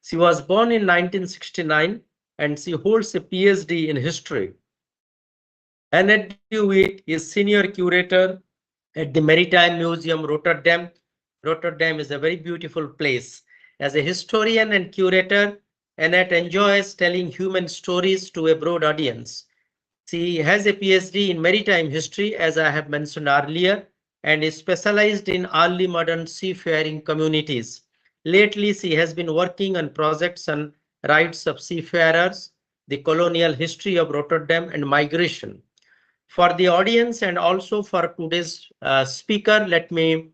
She was born in 1969 and she holds a PhD in history. Annette de Wit is senior curator at the Maritime Museum, Rotterdam. Rotterdam is a very beautiful place. As a historian and curator, Annette enjoys telling human stories to a broad audience. She has a PhD in maritime history, as I have mentioned earlier, and is specialized in early modern seafaring communities. Lately, she has been working on projects on rights of seafarers, the colonial history of Rotterdam, and migration. For the audience and also for today's speaker, let me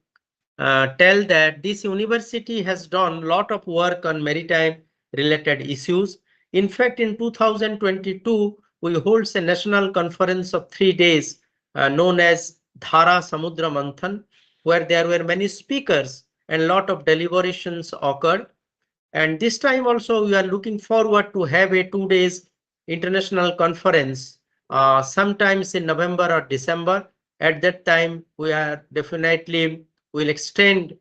tell that this university has done a lot of work on maritime related issues. In fact, in 2022, we hold a national conference of 3 days known as Dhara Samudra Manthan, where there were many speakers and a lot of deliberations occurred. And this time also, we are looking forward to have a 2 days international conference sometimes in November or December. At that time, we are definitely will extend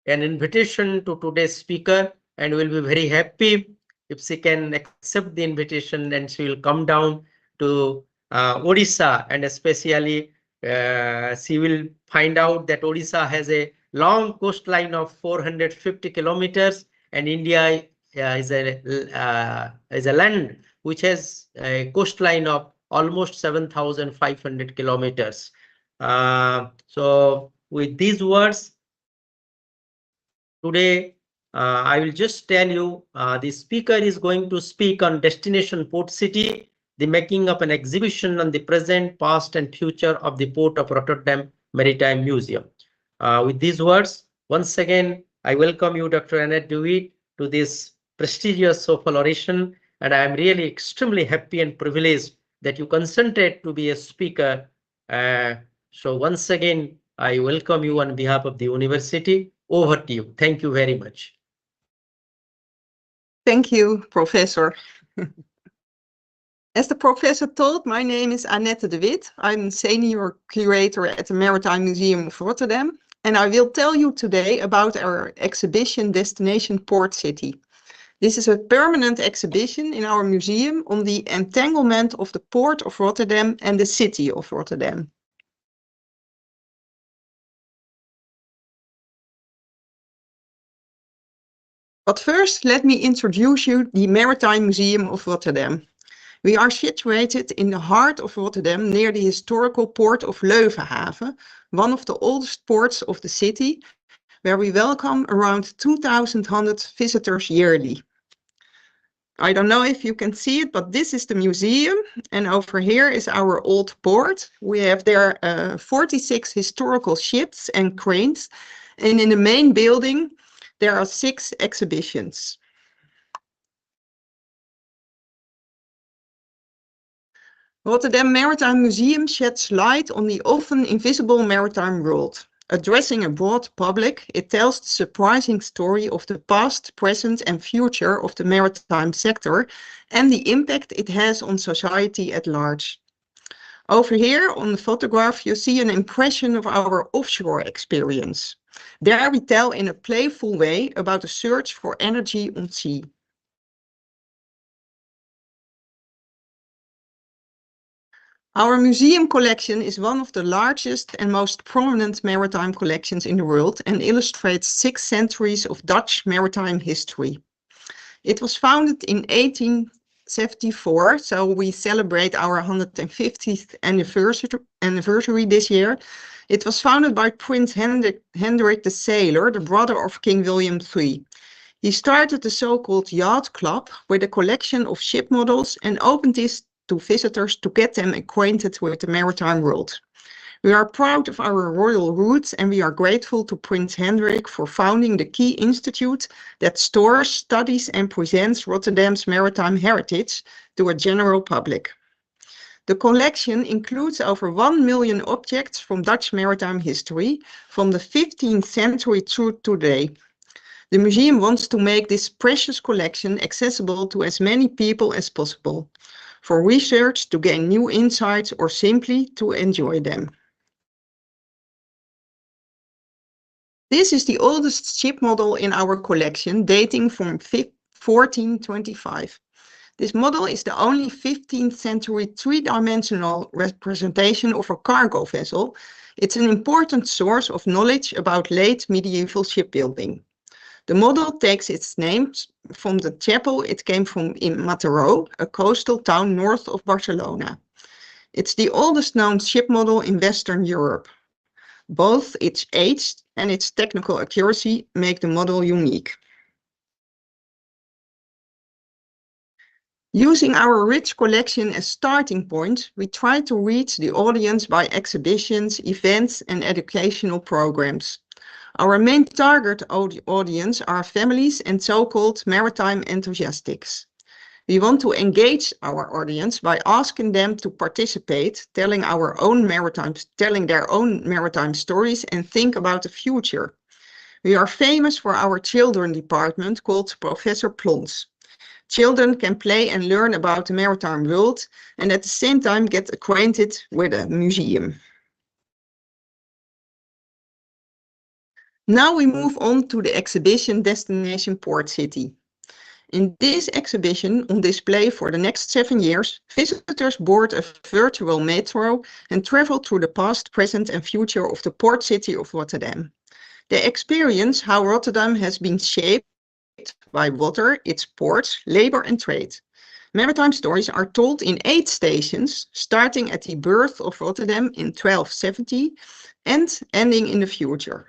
an invitation to today's speaker and we'll be very happy if she can accept the invitation and she will come down to Odisha, and especially she will find out that Odisha has a long coastline of 450 kilometers and India is a land which has a coastline of almost 7,500 kilometers. So with these words, today, I will just tell you the speaker is going to speak on Destination Port City, the making of an exhibition on the present, past, and future of the Port of Rotterdam Maritime Museum. With these words, once again, I welcome you, Dr. Annette de Wit, to this prestigious SOAFAL oration, and I am really extremely happy and privileged that you consented to be a speaker. So once again, I welcome you on behalf of the university. Over to you. Thank you very much. Thank you, Professor. As the professor told, my name is Annette de Wit. I'm senior curator at the Maritime Museum of Rotterdam, and I will tell you today about our exhibition Destination Port City. This is a permanent exhibition in our museum on the entanglement of the Port of Rotterdam and the city of Rotterdam. But first, let me introduce you the Maritime Museum of Rotterdam. We are situated in the heart of Rotterdam, near the historical port of Leuvenhaven, one of the oldest ports of the city, where we welcome around 2,100 visitors yearly. I don't know if you can see it, but this is the museum, and over here is our old port. We have there 46 historical ships and cranes, and in the main building, there are 6 exhibitions. Rotterdam Maritime Museum sheds light on the often invisible maritime world. Addressing a broad public, it tells the surprising story of the past, present, and future of the maritime sector and the impact it has on society at large. Over here on the photograph, you see an impression of our offshore experience. There we tell in a playful way about the search for energy on sea. Our museum collection is one of the largest and most prominent maritime collections in the world and illustrates 6 centuries of Dutch maritime history. It was founded in 1874, so we celebrate our 150th anniversary this year. It was founded by Prince Hendrik the Sailor, the brother of King William III. He started the so-called Yacht Club with a collection of ship models and opened this to visitors to get them acquainted with the maritime world. We are proud of our royal roots and we are grateful to Prince Hendrik for founding the key institute that stores, studies and presents Rotterdam's maritime heritage to a general public. The collection includes over 1 million objects from Dutch maritime history, from the 15th century through today. The museum wants to make this precious collection accessible to as many people as possible, for research, to gain new insights, or simply to enjoy them. This is the oldest ship model in our collection, dating from 1425. This model is the only 15th century three-dimensional representation of a cargo vessel. It's an important source of knowledge about late medieval shipbuilding. The model takes its name from the chapel it came from in Mataró, a coastal town north of Barcelona. It's the oldest known ship model in Western Europe. Both its age and its technical accuracy make the model unique. Using our rich collection as starting point, we try to reach the audience by exhibitions, events, and educational programs. Our main target audience are families and so-called maritime enthusiasts. We want to engage our audience by asking them to participate, telling their own maritime stories and think about the future. We are famous for our children department called Professor Plons. Children can play and learn about the maritime world and at the same time get acquainted with a museum. Now we move on to the exhibition Destination Port City. In this exhibition, on display for the next 7 years, visitors board a virtual metro and travel through the past, present and future of the port city of Rotterdam. They experience how Rotterdam has been shaped by water, its ports, labor and trade. Maritime stories are told in 8 stations, starting at the birth of Rotterdam in 1270 and ending in the future.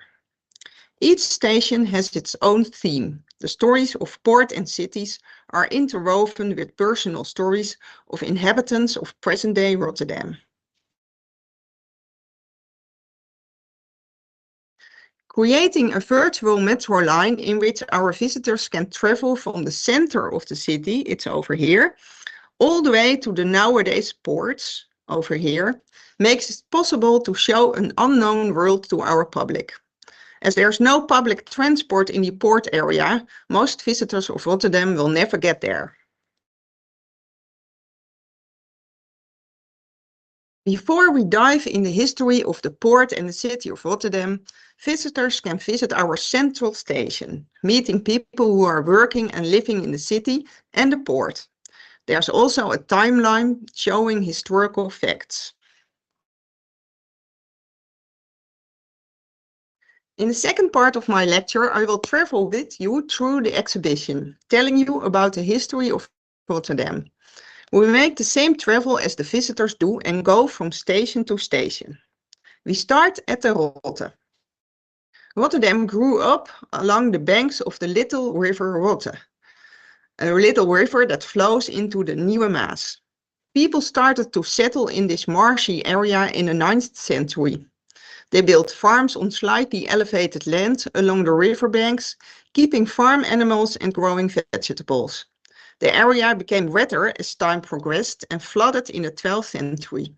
Each station has its own theme. The stories of port and cities are interwoven with personal stories of inhabitants of present-day Rotterdam. Creating a virtual metro line in which our visitors can travel from the center of the city, it's over here, all the way to the nowadays ports, over here, makes it possible to show an unknown world to our public. As there's no public transport in the port area, most visitors of Rotterdam will never get there. Before we dive in the history of the port and the city of Rotterdam, visitors can visit our central station, meeting people who are working and living in the city and the port. There's also a timeline showing historical facts. In the second part of my lecture, I will travel with you through the exhibition, telling you about the history of Rotterdam. We make the same travel as the visitors do and go from station to station. We start at the Rotte. Rotterdam grew up along the banks of the little river Rotte, a little river that flows into the Nieuwe Maas. People started to settle in this marshy area in the 9th century. They built farms on slightly elevated land along the riverbanks, keeping farm animals and growing vegetables. The area became wetter as time progressed and flooded in the 12th century.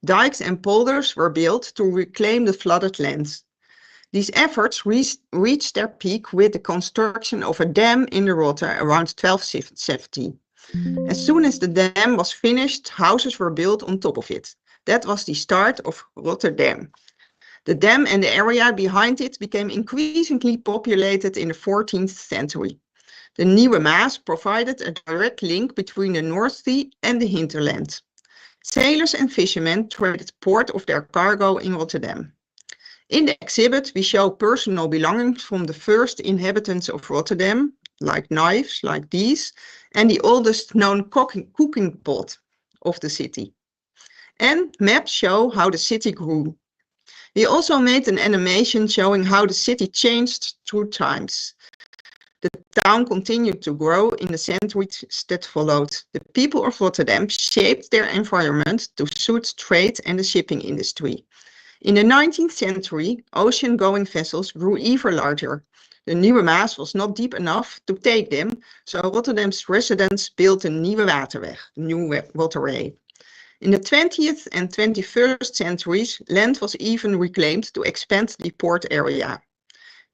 Dikes and polders were built to reclaim the flooded lands. These efforts reached their peak with the construction of a dam in the Rotte around 1270. As soon as the dam was finished, houses were built on top of it. That was the start of Rotterdam. The dam and the area behind it became increasingly populated in the 14th century. The Nieuwe Maas provided a direct link between the North Sea and the hinterland. Sailors and fishermen traded part of their cargo in Rotterdam. In the exhibit, we show personal belongings from the first inhabitants of Rotterdam, like knives like these, and the oldest known cooking pot of the city. And maps show how the city grew. We also made an animation showing how the city changed through times. The town continued to grow in the centuries that followed. The people of Rotterdam shaped their environment to suit trade and the shipping industry. In the 19th century, ocean-going vessels grew even larger. The Nieuwe Maas was not deep enough to take them, so Rotterdam's residents built a Nieuwe Waterweg, New Waterway. In the 20th and 21st centuries, land was even reclaimed to expand the port area.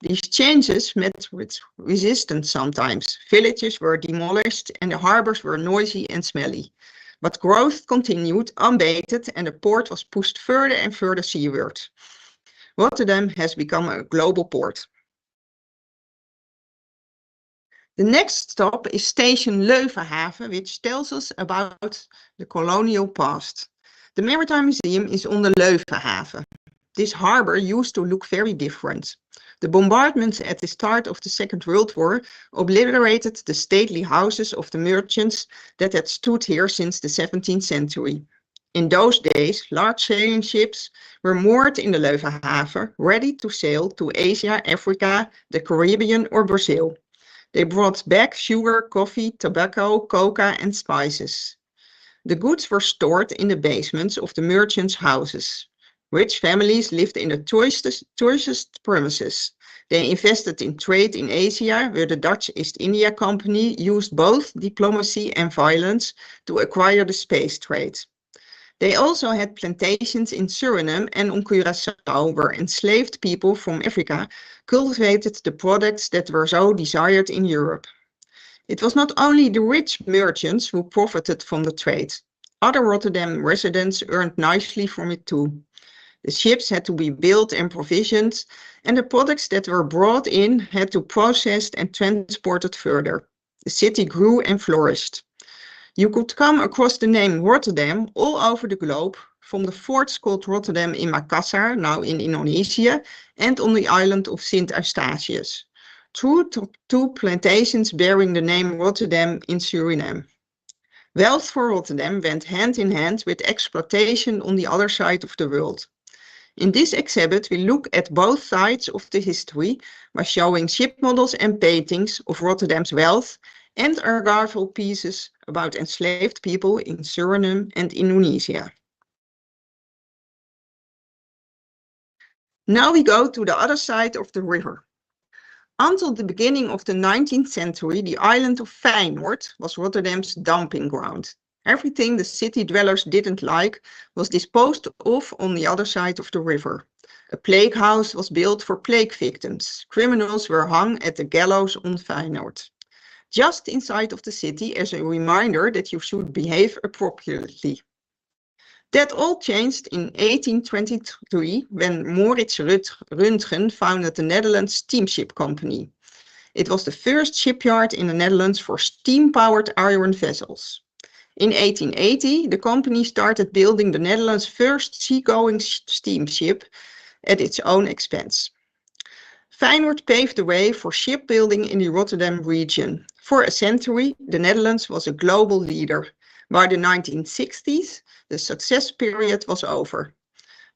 These changes met with resistance sometimes. Villages were demolished and the harbors were noisy and smelly. But growth continued unabated and the port was pushed further and further seaward. Rotterdam has become a global port. The next stop is Station Leuvenhaven, which tells us about the colonial past. The Maritime Museum is on the Leuvenhaven. This harbor used to look very different. The bombardments at the start of the Second World War obliterated the stately houses of the merchants that had stood here since the 17th century. In those days, large sailing ships were moored in the Leuvenhaven, ready to sail to Asia, Africa, the Caribbean, or Brazil. They brought back sugar, coffee, tobacco, coca, and spices. The goods were stored in the basements of the merchants' houses. Rich families lived in the choicest premises. They invested in trade in Asia, where the Dutch East India Company used both diplomacy and violence to acquire the space trade. They also had plantations in Suriname and on Curaçao, where enslaved people from Africa cultivated the products that were so desired in Europe. It was not only the rich merchants who profited from the trade. Other Rotterdam residents earned nicely from it too. The ships had to be built and provisioned, and the products that were brought in had to be processed and transported further. The city grew and flourished. You could come across the name Rotterdam all over the globe, from the forts called Rotterdam in Makassar, now in Indonesia, and on the island of Sint Eustatius, through to two plantations bearing the name Rotterdam in Suriname. Wealth for Rotterdam went hand in hand with exploitation on the other side of the world. In this exhibit, we look at both sides of the history by showing ship models and paintings of Rotterdam's wealth and archival pieces about enslaved people in Suriname and Indonesia. Now we go to the other side of the river. Until the beginning of the 19th century, the island of Feyenoord was Rotterdam's dumping ground. Everything the city dwellers didn't like was disposed of on the other side of the river. A plague house was built for plague victims. Criminals were hung at the gallows on Feyenoord. Just inside of the city as a reminder that you should behave appropriately. That all changed in 1823 when Maurits Röntgen founded the Netherlands Steamship Company. It was the first shipyard in the Netherlands for steam-powered iron vessels. In 1880, the company started building the Netherlands' first seagoing steamship at its own expense. Feyenoord paved the way for shipbuilding in the Rotterdam region. For a century, the Netherlands was a global leader. By the 1960s, the success period was over.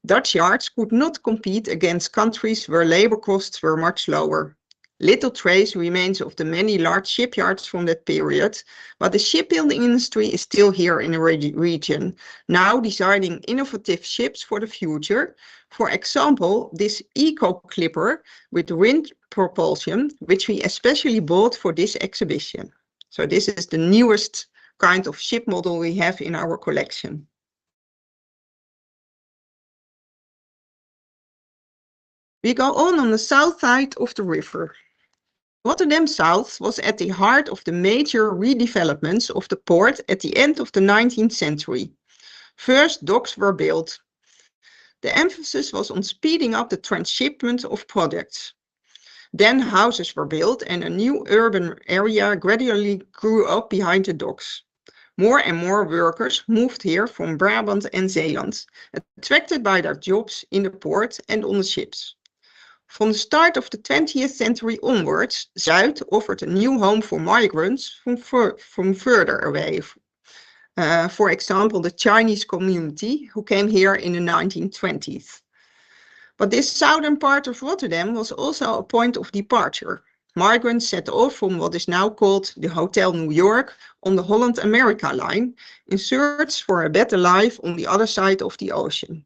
Dutch yards could not compete against countries where labor costs were much lower. Little trace remains of the many large shipyards from that period, but the shipbuilding industry is still here in the region, now designing innovative ships for the future. For example, this eco-clipper with wind propulsion, which we especially bought for this exhibition. So this is the newest kind of ship model we have in our collection. We go on the south side of the river. Rotterdam South was at the heart of the major redevelopments of the port at the end of the 19th century. First, docks were built. The emphasis was on speeding up the transshipment of products. Then houses were built and a new urban area gradually grew up behind the docks. More and more workers moved here from Brabant and Zeeland, attracted by their jobs in the port and on the ships. From the start of the 20th century onwards, Zuid offered a new home for migrants from further away. For example, the Chinese community who came here in the 1920s. But this southern part of Rotterdam was also a point of departure. Migrants set off from what is now called the Hotel New York on the Holland-America line in search for a better life on the other side of the ocean.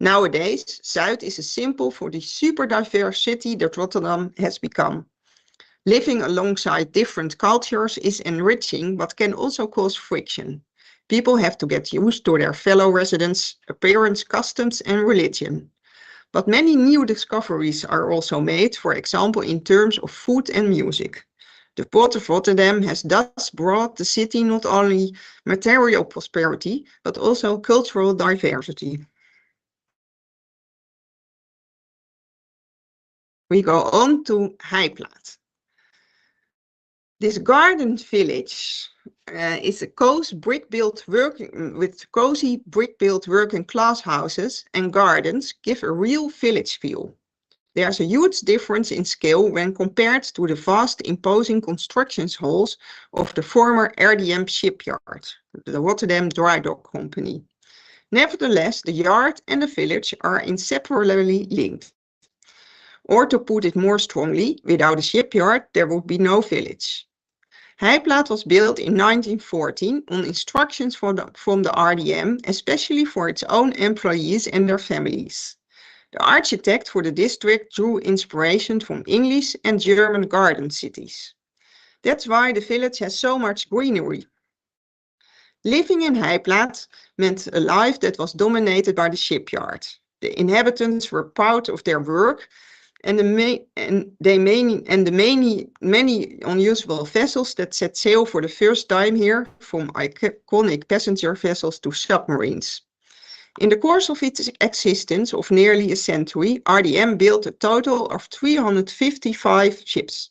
Nowadays, Zuid is a symbol for the super diverse city that Rotterdam has become. Living alongside different cultures is enriching, but can also cause friction. People have to get used to their fellow residents' appearance, customs, and religion. But many new discoveries are also made, for example, in terms of food and music. The Port of Rotterdam has thus brought the city not only material prosperity, but also cultural diversity. We go on to Heiplaat. This garden village is a cozy brick-built working class houses and gardens give a real village feel. There's a huge difference in scale when compared to the vast imposing construction halls of the former RDM shipyard, the Rotterdam Dry Dock Company. Nevertheless, the yard and the village are inseparably linked. Or to put it more strongly, without a shipyard, there would be no village. Heijplaat was built in 1914 on instructions from the RDM, especially for its own employees and their families. The architect for the district drew inspiration from English and German garden cities. That's why the village has so much greenery. Living in Heijplaat meant a life that was dominated by the shipyard. The inhabitants were proud of their work and the many unusual vessels that set sail for the first time here, from iconic passenger vessels to submarines. In the course of its existence of nearly a century, RDM built a total of 355 ships.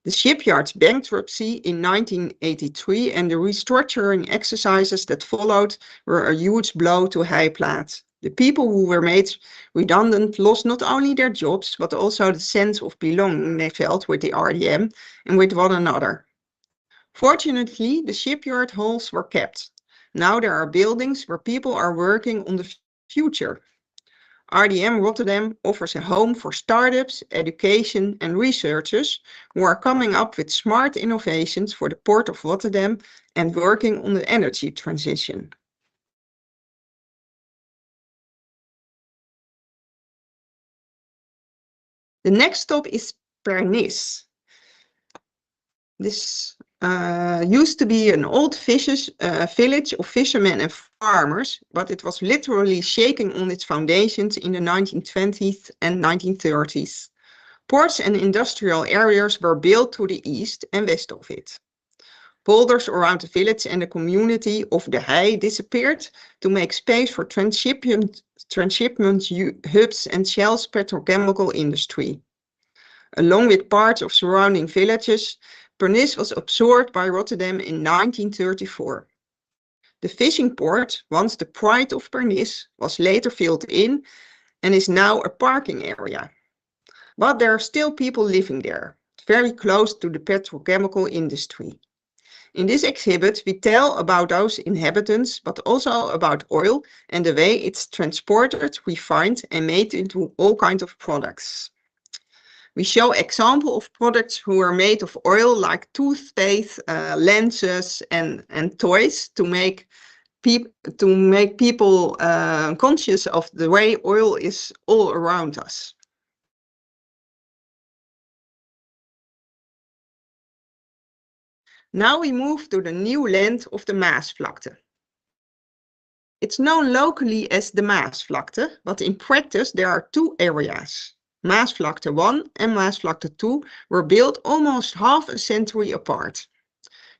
The shipyard's bankruptcy in 1983 and the restructuring exercises that followed were a huge blow to Heijplaat. The people who were made redundant lost not only their jobs, but also the sense of belonging they felt with the RDM and with one another. Fortunately, the shipyard halls were kept. Now there are buildings where people are working on the future. RDM Rotterdam offers a home for startups, education and researchers who are coming up with smart innovations for the Port of Rotterdam and working on the energy transition. The next stop is Pernis. This used to be an old village of fishermen and farmers, but it was literally shaking on its foundations in the 1920s and 1930s. Ports and industrial areas were built to the east and west of it. Polders around the village and the community of the Hei disappeared to make space for transshipment hubs and Shell's petrochemical industry. Along with parts of surrounding villages, Pernis was absorbed by Rotterdam in 1934. The fishing port, once the pride of Pernis, was later filled in and is now a parking area. But there are still people living there, very close to the petrochemical industry. In this exhibit, we tell about those inhabitants, but also about oil and the way it's transported, refined, and made into all kinds of products. We show examples of products who are made of oil, like toothpaste, lenses, and toys, to make people conscious of the way oil is all around us. Now we move to the new land of the Maasvlakte. It's known locally as the Maasvlakte, but in practice there are two areas. Maasvlakte 1 and Maasvlakte 2 were built almost half a century apart.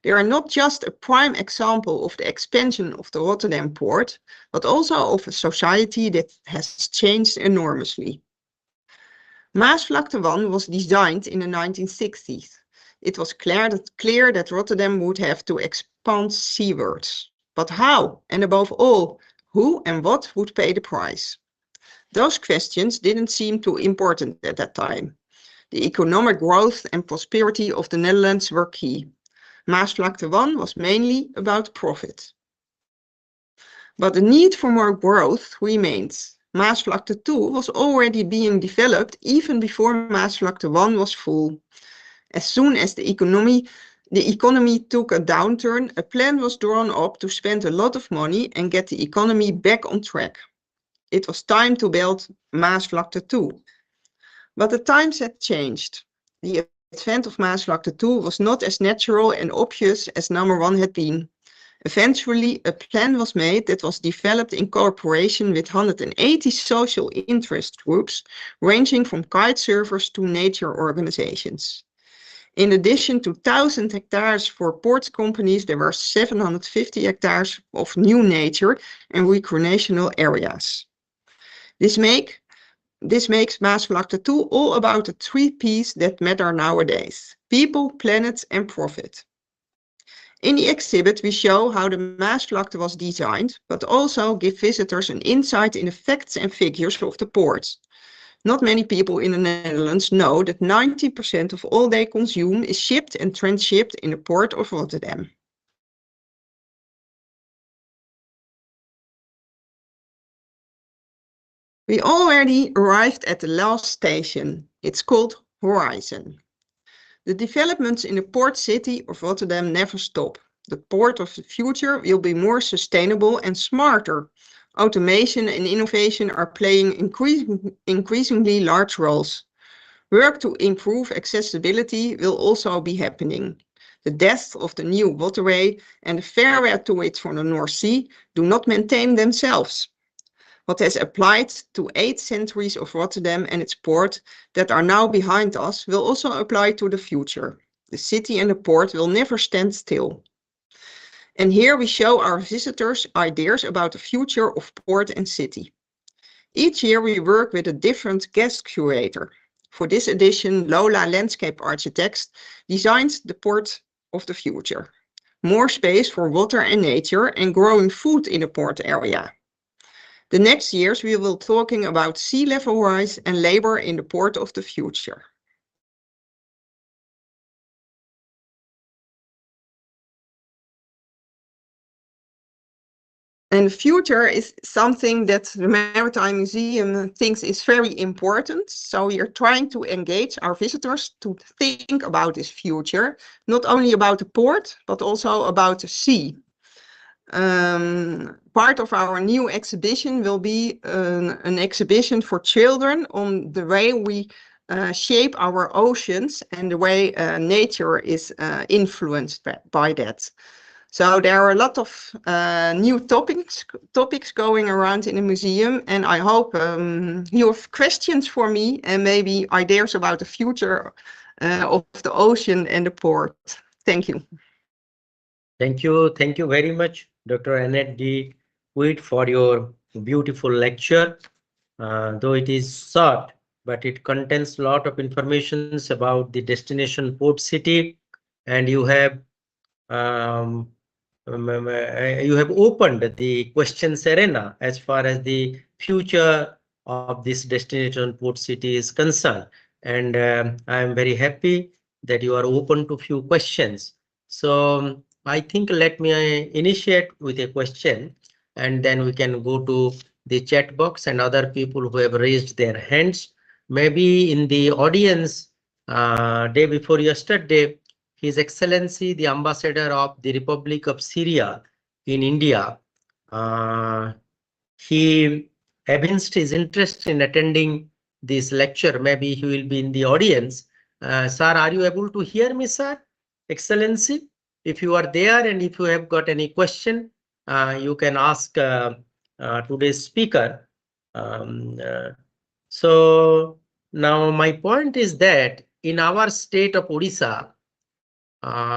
They are not just a prime example of the expansion of the Rotterdam port, but also of a society that has changed enormously. Maasvlakte 1 was designed in the 1960s. It was clear that Rotterdam would have to expand seawards. But how? And above all, who and what would pay the price? Those questions didn't seem too important at that time. The economic growth and prosperity of the Netherlands were key. Maasvlakte 1 was mainly about profit. But the need for more growth remained. Maasvlakte 2 was already being developed even before Maasvlakte 1 was full. As soon as the economy took a downturn, a plan was drawn up to spend a lot of money and get the economy back on track. It was time to build Maasvlakte 2. But the times had changed. The advent of Maasvlakte 2 was not as natural and obvious as number 1 had been. Eventually, a plan was made that was developed in cooperation with 180 social interest groups, ranging from kite surfers to nature organizations. In addition to 1,000 hectares for port companies, there were 750 hectares of new nature and recreational areas. This makes Maasvlakte 2 all about the three P's that matter nowadays: People, Planet and Profit. In the exhibit, we show how the Maasvlakte was designed, but also give visitors an insight in the facts and figures of the port. Not many people in the Netherlands know that 90% of all they consume is shipped and transshipped in the port of Rotterdam. We already arrived at the last station. It's called Horizon. The developments in the port city of Rotterdam never stop. The port of the future will be more sustainable and smarter. Automation and innovation are playing increasingly large roles. Work to improve accessibility will also be happening. The depth of the new waterway and the fairway to it from the North Sea do not maintain themselves. What has applied to 8 centuries of Rotterdam and its port that are now behind us will also apply to the future. The city and the port will never stand still. And here we show our visitors ideas about the future of port and city. Each year we work with a different guest curator. For this edition, Lola Landscape Architects designed the port of the future. More space for water and nature and growing food in the port area. The next years we will talking about sea level rise and labor in the port of the future. And the future is something that the Maritime Museum thinks is very important. So we are trying to engage our visitors to think about this future, not only about the port, but also about the sea. Part of our new exhibition will be an exhibition for children on the way we shape our oceans and the way nature is influenced by that. So there are a lot of new topics going around in the museum, and I hope you have questions for me and maybe ideas about the future of the ocean and the port. Thank you. Thank you very much, Dr. Annette D. Witt, for your beautiful lecture. Though it is short, but it contains a lot of information about the destination port city, and you have opened the questions arena as far as the future of this destination port city is concerned. And I am very happy that you are open to few questions. So I think let me initiate with a question, and then we can go to the chat box and other people who have raised their hands. Maybe in the audience, day before yesterday, His Excellency, the Ambassador of the Republic of Syria in India, he evinced his interest in attending this lecture. Maybe he will be in the audience. Sir, are you able to hear me, sir? Excellency, if you are there and if you have got any question, you can ask today's speaker. So now my point is that in our state of Odisha,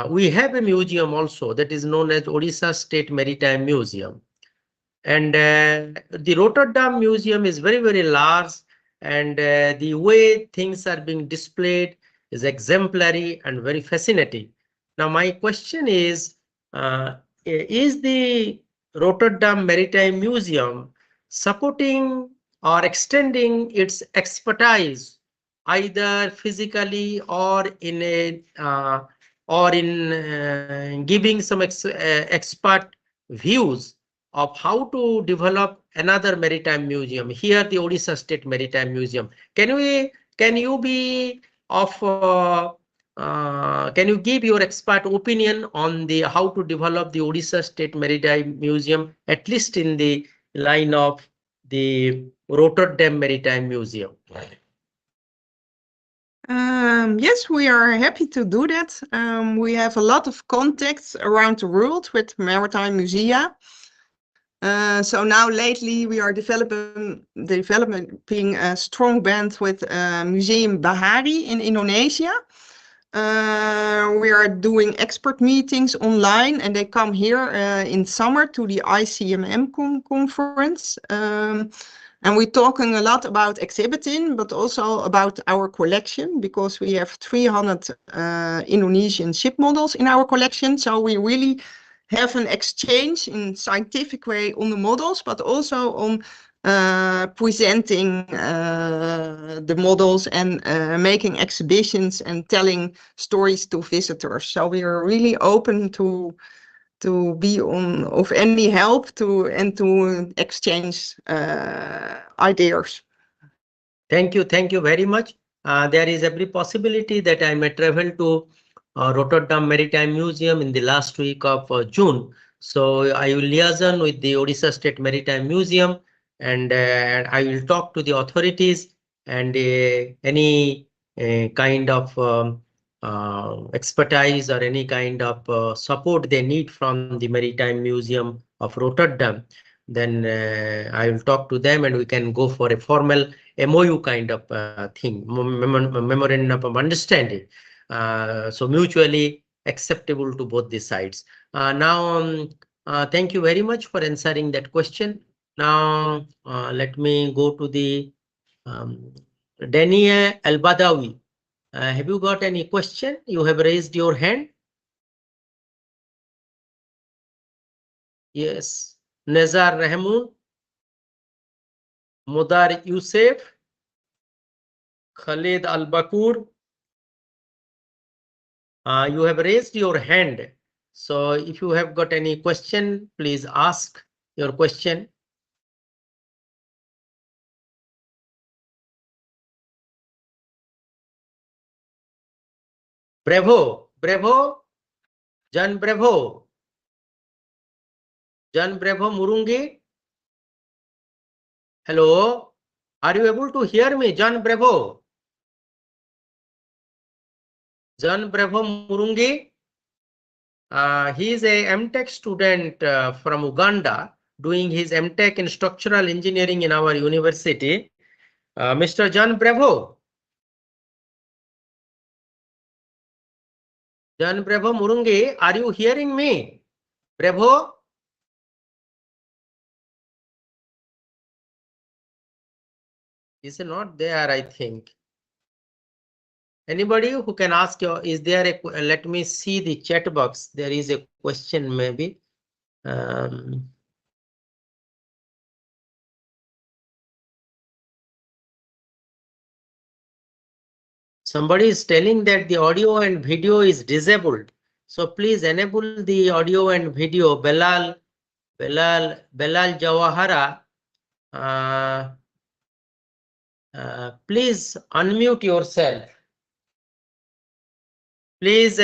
we have a museum also that is known as Odisha State Maritime Museum. And the Rotterdam Museum is very, very large, and the way things are being displayed is exemplary and very fascinating. Now, my question is the Rotterdam Maritime Museum supporting or extending its expertise either physically or in a giving some expert views of how to develop another maritime museum? Here, the Odisha State Maritime Museum. Can you give your expert opinion on the how to develop the Odisha State Maritime Museum, at least in the line of the Rotterdam Maritime Museum? Yes, we are happy to do that. We have a lot of contacts around the world with maritime musea. So now lately we are developing a strong band with Museum Bahari in Indonesia. We are doing expert meetings online, and they come here in summer to the ICMM conference. And we're talking a lot about exhibiting, but also about our collection, because we have 300 Indonesian ship models in our collection. So we really have an exchange in scientific way on the models, but also on presenting the models and making exhibitions and telling stories to visitors. So we are really open to be of any help to exchange ideas. Thank you very much. There is every possibility that I may travel to Rotterdam Maritime Museum in the last week of June. So I will liaison with the Odisha State Maritime Museum, and I will talk to the authorities, and any kind of expertise or any kind of support they need from the Maritime Museum of Rotterdam, then I will talk to them, and we can go for a formal MOU kind of thing, memorandum of understanding, so mutually acceptable to both the sides. Now, thank you very much for answering that question. Now, let me go to the Dania Al-Badawi. Have you got any question? You have raised your hand. Yes. Nazar Rahmoon, Mudar Youssef, Khalid Al-Bakur. You have raised your hand. So if you have got any question, please ask your question. Bravo, bravo, John Bravo. John Bravo Murungi. Hello, are you able to hear me, John Bravo? John Bravo Murungi. He is a MTech student from Uganda, doing his MTech in structural engineering in our university. Mr. John Bravo. John Bravo Murungi, are you hearing me? Bravo? Is not there, I think. Anybody who can ask you, is there a, let me see the chat box. There is a question maybe. Somebody is telling that the audio and video is disabled. So please enable the audio and video. Belal Jawahara. Please unmute yourself. Please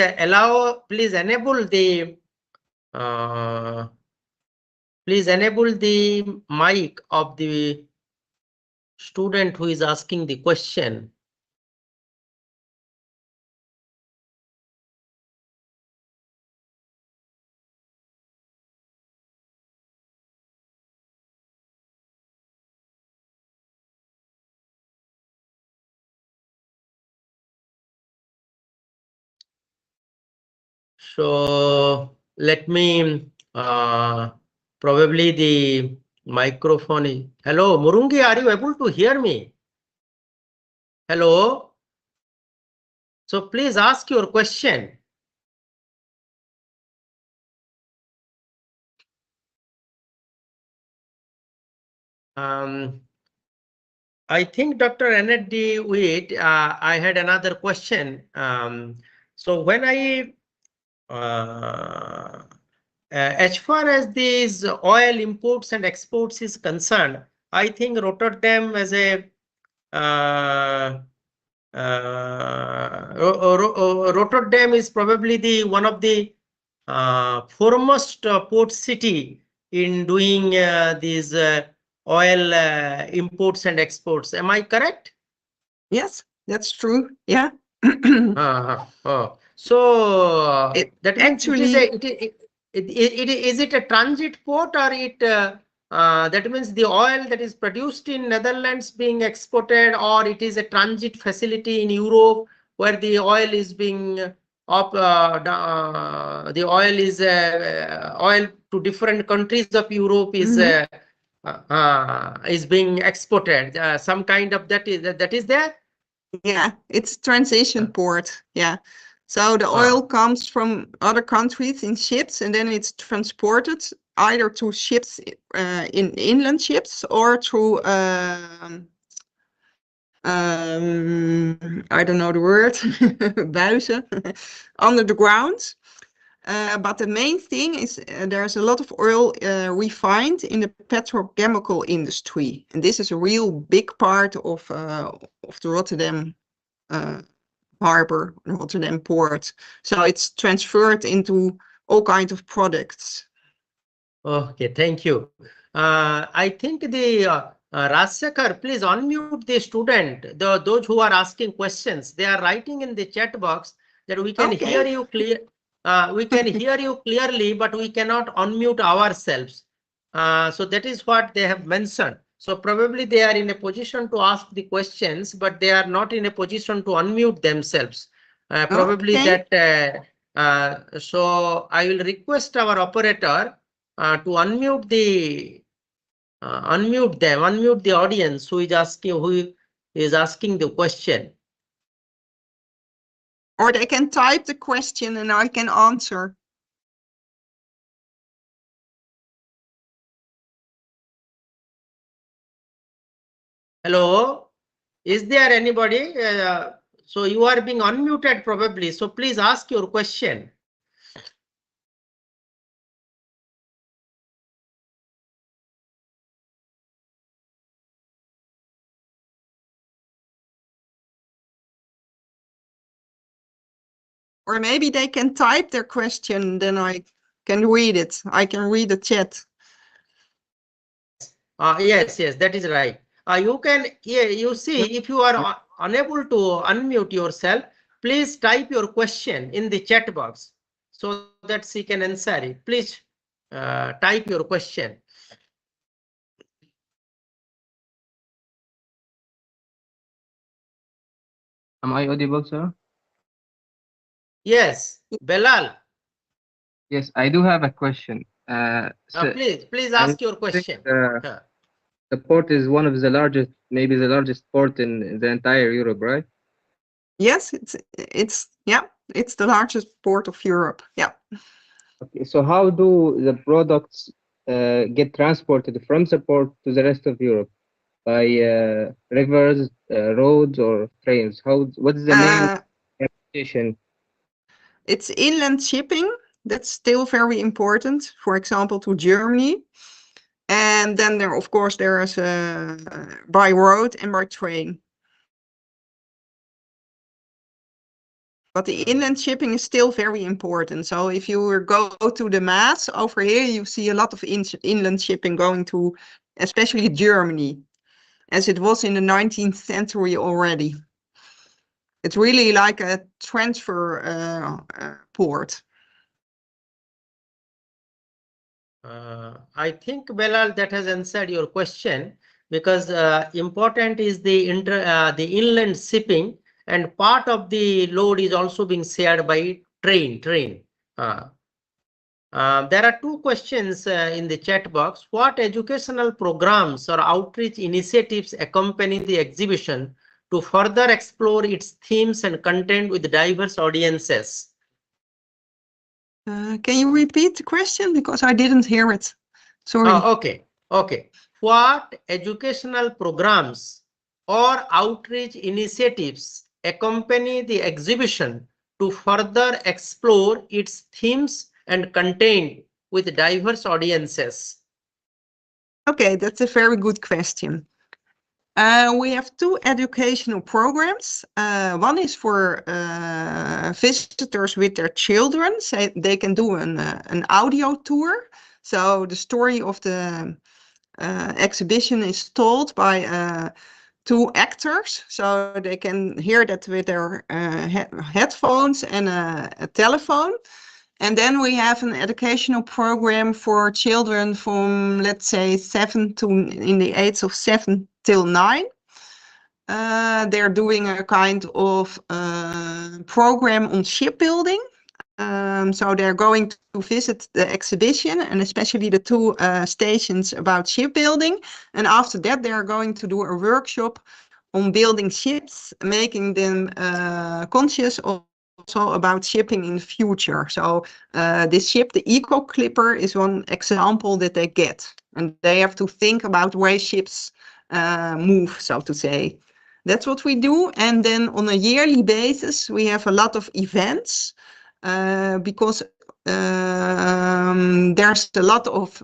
please enable the mic of the student who is asking the question. So let me probably the microphone is. Hello, Murungi, are you able to hear me? Hello. So please ask your question. I think Dr. Annette D. Wade, I had another question. So when I as far as these oil imports and exports is concerned, I think Rotterdam as a Rotterdam is probably the one of the foremost port city in doing these oil imports and exports. Am I correct? Yes, that's true. Yeah. So that actually, is it a transit port, or it that means the oil that is produced in Netherlands being exported, or it is a transit facility in Europe where the oil is being the oil is oil to different countries of Europe is is being exported. Some kind of that is there. Yeah, it's transition port. Yeah. So the oil comes from other countries in ships, and then it's transported either to ships, in inland ships, or through I don't know the word, buizen, under the ground. But the main thing is there's a lot of oil refined in the petrochemical industry, and this is a real big part of the Rotterdam harbor, Rotterdam port. So it's transferred into all kinds of products. Okay, thank you. I think the Rajsekhar, please unmute the student. Those who are asking questions, they are writing in the chat box that we can hear you clear. We can hear you clearly, but we cannot unmute ourselves. So that is what they have mentioned. So probably they are in a position to ask the questions, but they are not in a position to unmute themselves. Probably that. So I will request our operator to unmute the audience who is asking the question. Or they can type the question and I can answer. Hello, is there anybody? So you are being unmuted probably. So please ask your question. Or maybe they can type their question, then I can read it. I can read the chat. Yes, that is right. You can, you see, if you are unable to unmute yourself, please type your question in the chat box so that she can answer it. Please type your question. Am I audible, sir? Yes, Belal. Yes, I do have a question. So Please ask your question. The port is one of the largest, maybe the largest port in the entire Europe, right? Yes, it's the largest port of Europe. Yeah. Okay, so how do the products get transported from the port to the rest of Europe? By rivers, roads, or trains? What is the main transportation? It's inland shipping. That's still very important. For example, to Germany. And then there, of course, there is by road and by train. But the inland shipping is still very important. So if you go to the Maas over here, you see a lot of inland shipping going to, especially Germany, as it was in the 19th century already. It's really like a transfer port. I think, Belal, that has answered your question, because important is the inland shipping, and part of the load is also being shared by train. There are two questions in the chat box. What educational programs or outreach initiatives accompany the exhibition to further explore its themes and content with diverse audiences? Can you repeat the question? Because I didn't hear it. Sorry. Okay. What educational programs or outreach initiatives accompany the exhibition to further explore its themes and content with diverse audiences? Okay, that's a very good question. We have two educational programs. One is for visitors with their children, so they can do an audio tour. So the story of the exhibition is told by two actors, so they can hear that with their headphones and a telephone. And then we have an educational program for children from, let's say, 7 to in the age of 7 till 9. They're doing a kind of program on shipbuilding. So they're going to visit the exhibition and especially the two stations about shipbuilding. And after that, they're going to do a workshop on building ships, making them conscious also about shipping in the future. So this ship, the Eco Clipper, is one example that they get. And they have to think about where ships move, so to say. That's what we do. And then on a yearly basis, we have a lot of events because there's a lot of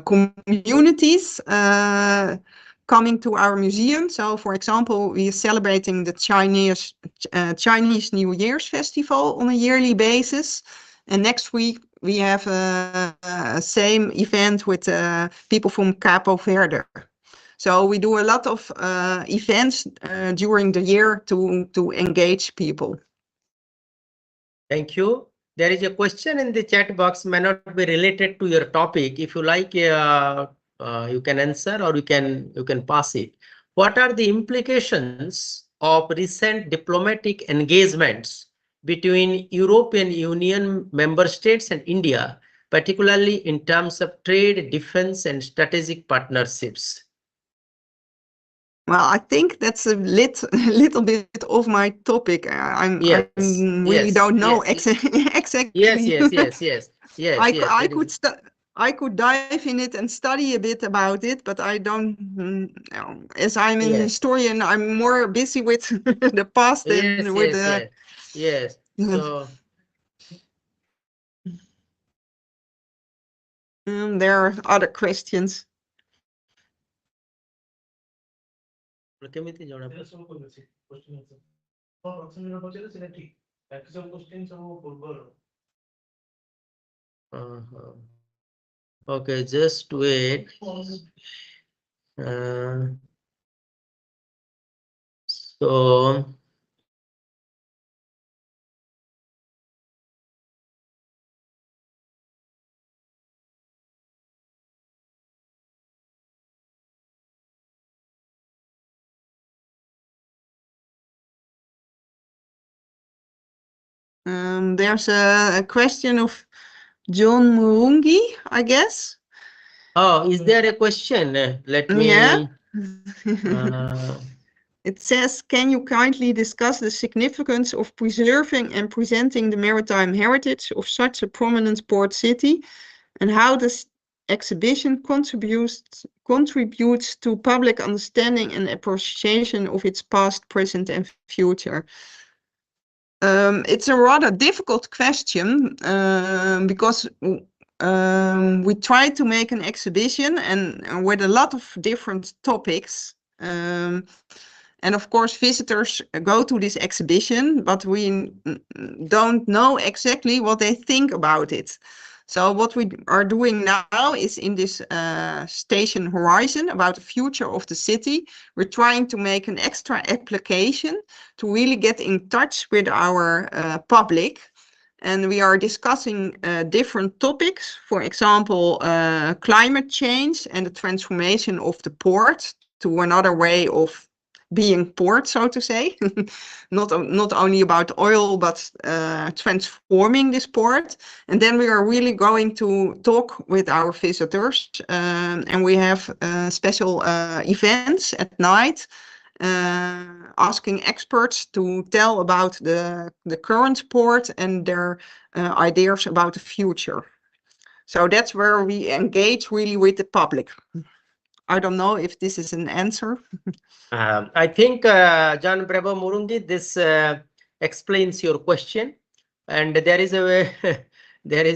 communities coming to our museum. So, for example, we are celebrating the Chinese New Year's Festival on a yearly basis. And next week, we have a same event with people from Capo Verde. So we do a lot of events during the year to engage people. Thank you. There is a question in the chat box, may not be related to your topic. If you like, you can answer or you can pass it. What are the implications of recent diplomatic engagements between European Union member states and India, particularly in terms of trade, defense, and strategic partnerships? Well, I think that's a little bit of my topic. I really don't know exactly. Yes. I could dive in it and study a bit about it, but I don't. As I'm a historian, I'm more busy with the past than with the. Yes. So there are other questions. Okay, just wait. So There's a question of John Murungi, I guess. Oh, is there a question? Let me. Yeah. It says, can you kindly discuss the significance of preserving and presenting the maritime heritage of such a prominent port city, and how this exhibition contributes to public understanding and appreciation of its past, present, and future? It's a rather difficult question because we try to make an exhibition and with a lot of different topics. And of course, visitors go to this exhibition, but we don't know exactly what they think about it. So what we are doing now is in this station Horizon about the future of the city, we're trying to make an extra application to really get in touch with our public. And we are discussing different topics, for example, climate change and the transformation of the port to another way of being port, so to say, not only about oil, but transforming this port. And then we are really going to talk with our visitors, and we have special events at night, asking experts to tell about the current port and their ideas about the future. So that's where we engage really with the public. I don't know if this is an answer. I think, John Bravo Murungi, this explains your question. And there is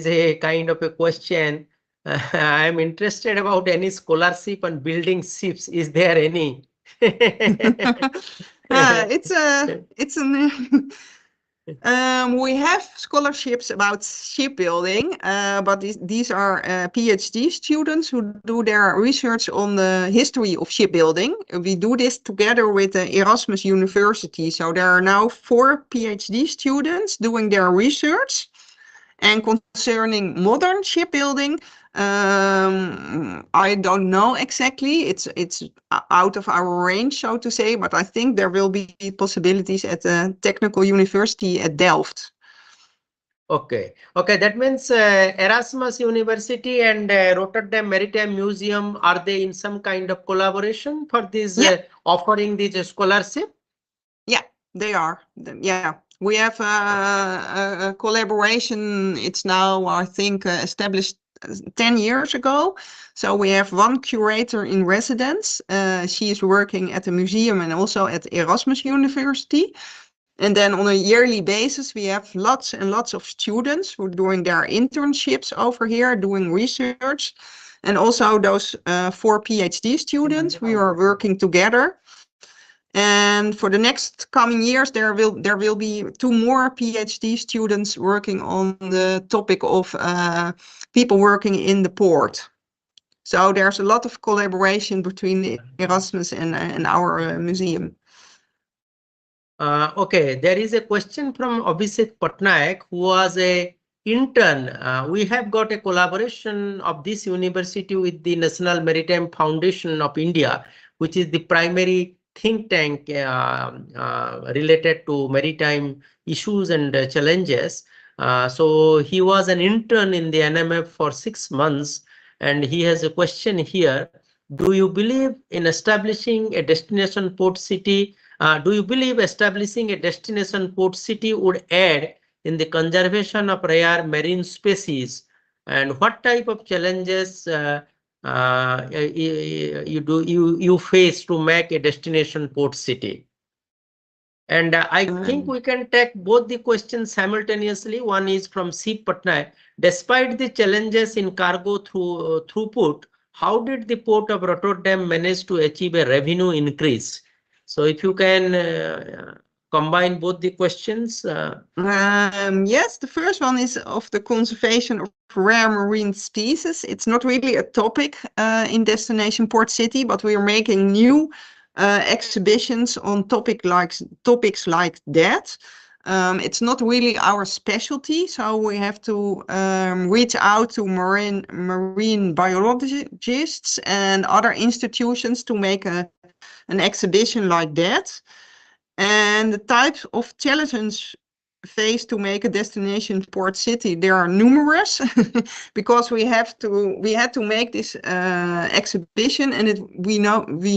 a kind of a question. I'm interested about any scholarship on building ships. Is there any? We have scholarships about shipbuilding, but these are PhD students who do their research on the history of shipbuilding. We do this together with the Erasmus University. So there are now 4 PhD students doing their research. And concerning modern shipbuilding, I don't know exactly. It's out of our range, so to say, but I think there will be possibilities at the Technical University at Delft Okay. Okay. That means Erasmus University and Rotterdam Maritime Museum, are they in some kind of collaboration for this Yeah. offering this scholarship? Yeah, they are. Yeah, we have a collaboration. It's now, I think, established 10 years ago. So we have one curator in residence. She is working at the museum and also at Erasmus University. And then on a yearly basis, we have lots and lots of students who are doing their internships over here, doing research. And also those 4 PhD students, we are working together. And for the next coming years, there will be 2 more PhD students working on the topic of people working in the port. So there's a lot of collaboration between Erasmus and our museum. Okay, there is a question from Abhishek Patnaik, who was a intern. We have got a collaboration of this university with the National Maritime Foundation of India, which is the primary think tank related to maritime issues and challenges. So he was an intern in the NMF for 6 months, and he has a question here. Do you believe in establishing a destination port city? Do you believe establishing a destination port city would aid in the conservation of rare marine species? And what type of challenges you face to make a destination port city? And I think we can take both the questions simultaneously. One is from C. Patnaik. Despite the challenges in cargo throughput, how did the port of Rotterdam manage to achieve a revenue increase? So if you can combine both the questions. Yes, the first one is of the conservation of rare marine species. It's not really a topic in Destination Port City, but we are making new exhibitions on topics like that. It's not really our specialty, so we have to reach out to marine biologists and other institutions to make an exhibition like that. And the types of challenges faced to make a destination port city, there are numerous because we had to make this exhibition, and we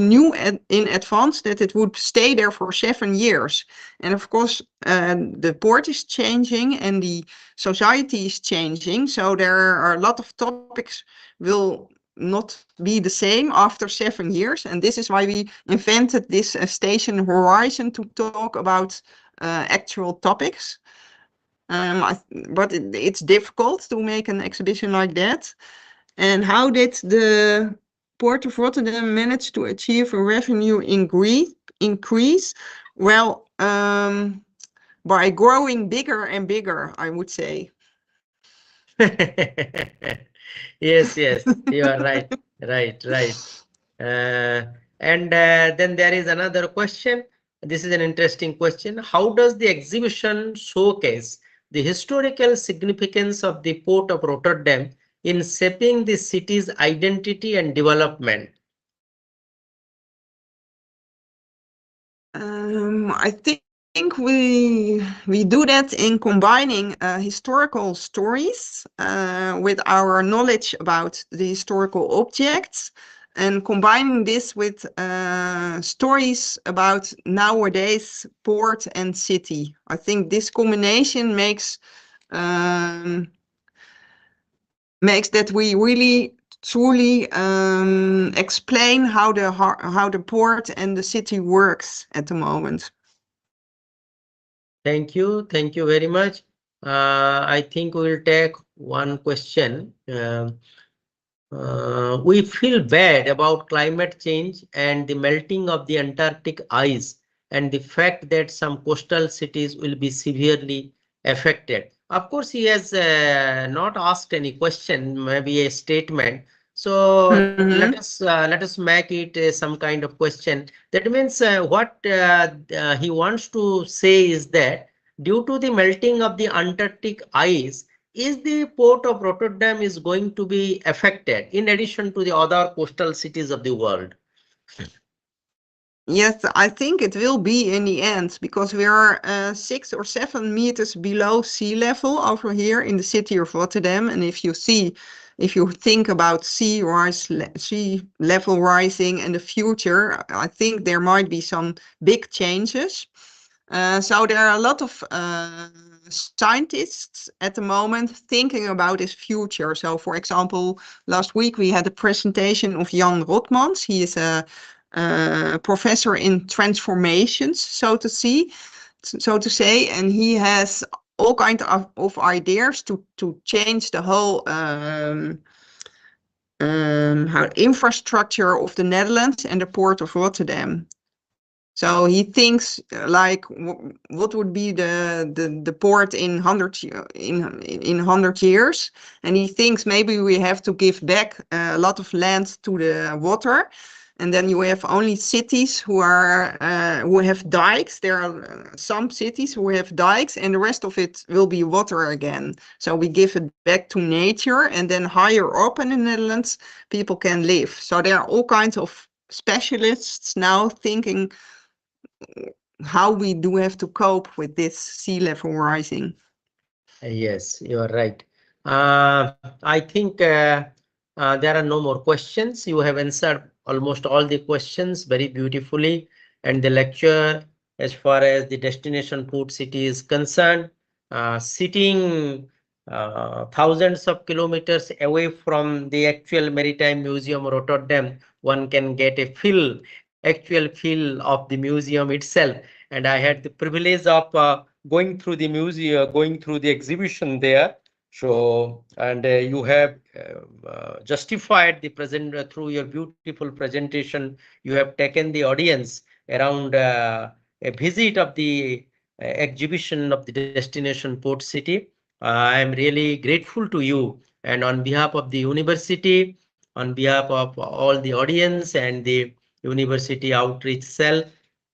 knew in advance that it would stay there for 7 years. And of course, the port is changing and the society is changing, so there are a lot of topics will not be the same after 7 years, and this is why we invented this station horizon to talk about actual topics. But it's difficult to make an exhibition like that. And how did the Port of Rotterdam manage to achieve a revenue increase? Well, by growing bigger and bigger, I would say. Yes, you are right. Right. And then there is another question. This is an interesting question. How does the exhibition showcase the historical significance of the port of Rotterdam in shaping the city's identity and development? I think we do that in combining historical stories with our knowledge about the historical objects, and combining this with stories about nowadays port and city. I think this combination makes that we really truly explain how the port and the city works at the moment. Thank you very much. I think we'll take one question. We feel bad about climate change and the melting of the Antarctic ice and the fact that some coastal cities will be severely affected. Of course, he has not asked any question, maybe a statement. So let us make it some kind of question. That means what he wants to say is that due to the melting of the Antarctic ice, is the port of Rotterdam is going to be affected in addition to the other coastal cities of the world? Yes, I think it will be in the end, because we are 6 or 7 meters below sea level over here in the city of Rotterdam. And if you think about sea level rising in the future, I think there might be some big changes. So there are a lot of scientists at the moment thinking about this future. So, for example, last week we had a presentation of Jan Rotmans. He is a professor in transformations, so to say, and he has all kinds of ideas to change the whole infrastructure of the Netherlands and the port of Rotterdam. So he thinks like what would be the port in 100 years, and he thinks maybe we have to give back a lot of land to the water, and then you have only cities who have dikes. There are some cities who have dikes, and the rest of it will be water again. So we give it back to nature, and then higher up in the Netherlands, people can live. So there are all kinds of specialists now thinking how we do have to cope with this sea level rising. Yes, you are right. I think there are no more questions. You have answered almost all the questions very beautifully. And the lecture, as far as the destination port city is concerned, sitting thousands of kilometers away from the actual Maritime Museum Rotterdam, one can get a actual feel of the museum itself. And I had the privilege of going through the museum, going through the exhibition there. So, and you have justified the present through your beautiful presentation. You have taken the audience around a visit of the exhibition of the destination port city. I am really grateful to you, and on behalf of the university, on behalf of all the audience and the university outreach cell,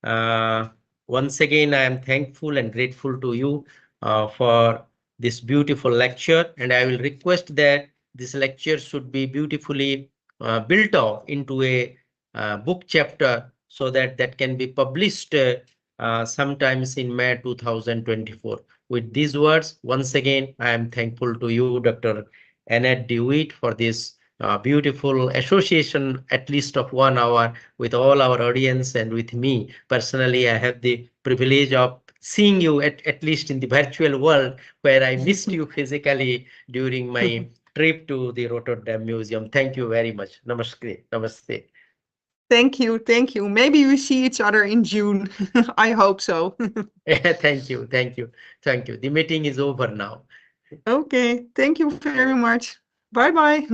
uh, once again, I am thankful and grateful to you for this beautiful lecture, and I will request that this lecture should be beautifully built up into a book chapter so that that can be published sometimes in May 2024. With these words, once again, I am thankful to you, Dr. Annette DeWitt, for this beautiful association, at least of 1 hour, with all our audience and with me. Personally, I have the privilege of seeing you at least in the virtual world, where I missed you physically during my trip to the Rotterdam Museum. Thank you very much. Namaste. Namaste. Thank you. Maybe we see each other in June. I hope so. Thank you. The meeting is over now. Okay, thank you very much. Bye-bye.